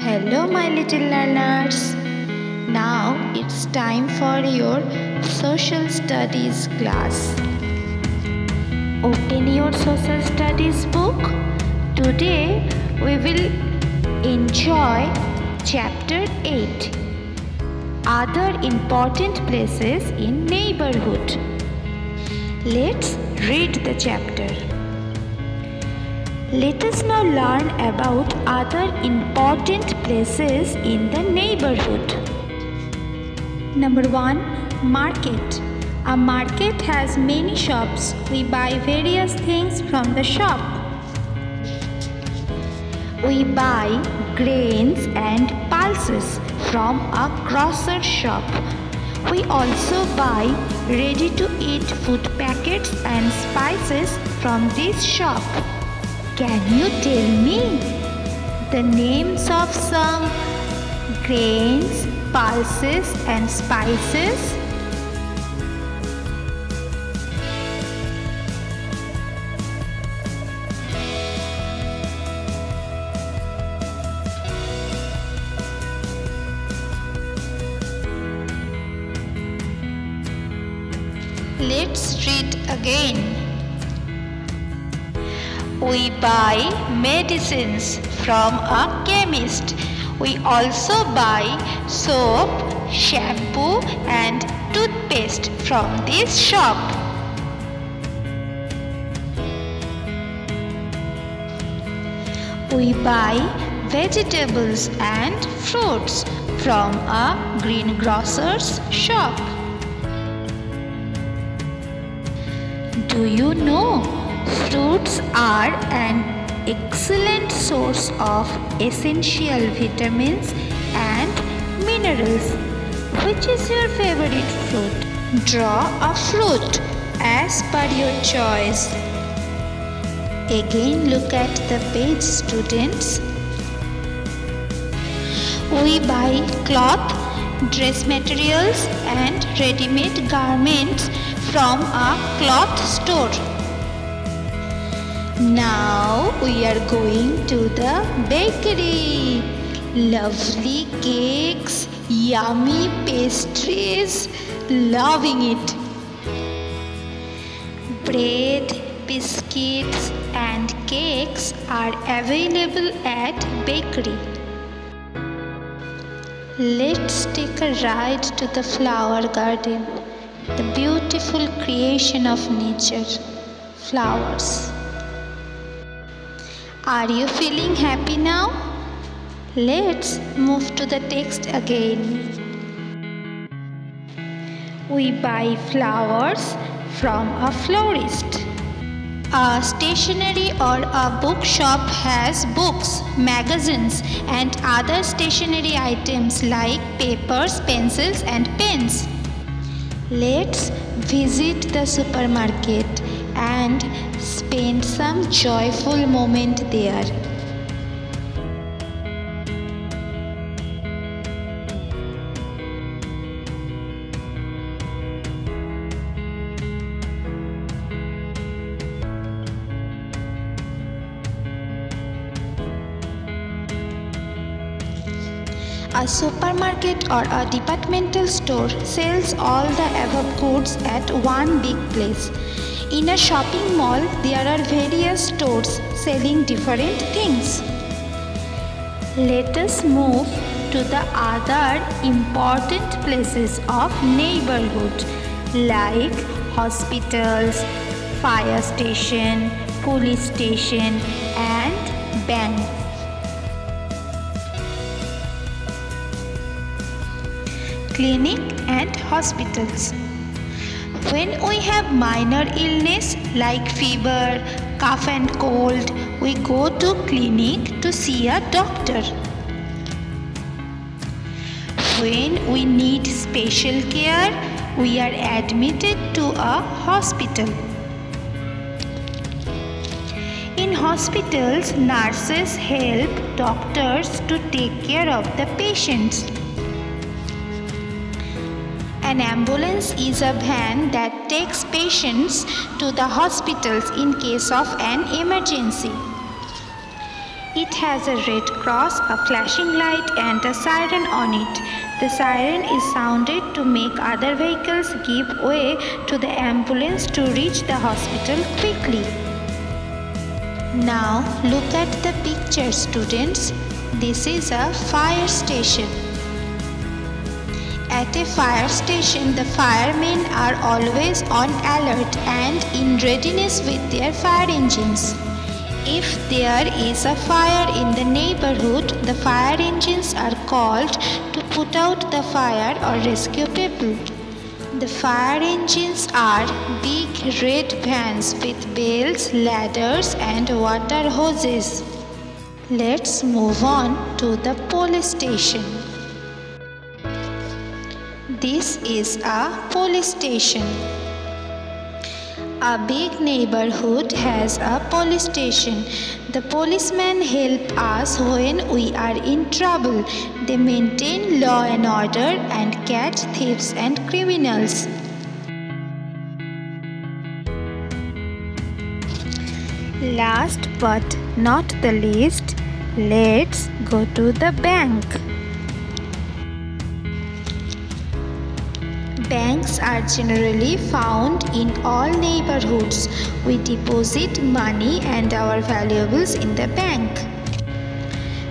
Hello, my little learners. Now it's time for your social studies class. Open your social studies book. Today we will enjoy chapter 8. Other important places in neighborhood. Let's read the chapter. Let us now learn about other important places in the neighborhood. Number 1. Market. A market has many shops. We buy various things from the shop. We buy grains and pulses from a grocer shop. We also buy ready-to-eat food packets and spices from this shop. Can you tell me the names of some grains, pulses and spices? Let's read again. We buy medicines from a chemist. We also buy soap, shampoo and toothpaste from this shop. We buy vegetables and fruits from a greengrocer's shop. Do you know fruits are an excellent source of essential vitamins and minerals? Which is your favorite fruit? Draw a fruit as per your choice. Again, look at the page, students. We buy cloth, dress materials and ready-made garments from a cloth store. Now we are going to the bakery. Lovely cakes, yummy pastries, loving it. Bread, biscuits and cakes are available at bakery. Let's take a ride to the flower garden, the beautiful creation of nature, flowers. Are you feeling happy now? Let's move to the text again. We buy flowers from a florist. A stationery or a bookshop has books, magazines and other stationery items like papers, pencils and pens. Let's visit the supermarket and spend some joyful moment there. A supermarket or a departmental store sells all the above goods at one big place. In a shopping mall, there are various stores selling different things. Let us move to the other important places of neighborhood like hospitals, fire station, police station and bank. Clinic and hospitals. When we have minor illness like fever, cough and cold, we go to clinic to see a doctor. When we need special care, we are admitted to a hospital. In hospitals, nurses help doctors to take care of the patients. An ambulance is a van that takes patients to the hospitals in case of an emergency. It It has a red cross, a flashing light and a siren on it. The siren is sounded to make other vehicles give way to the ambulance to reach the hospital quickly. Now look at the picture, students. This is a fire station. At a fire station, the firemen are always on alert and in readiness with their fire engines. If there is a fire in the neighborhood, the fire engines are called to put out the fire or rescue people. The fire engines are big red vans with bells, ladders and water hoses. Let's move on to the police station. This is a police station. A big neighborhood has a police station. The policemen help us when we are in trouble. They maintain law and order and catch thieves and criminals. Last but not the least, let's go to the bank. Banks are generally found in all neighborhoods. We deposit money and our valuables in the bank.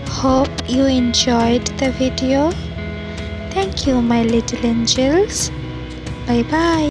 Hope you enjoyed the video. Thank you, my little angels. Bye bye.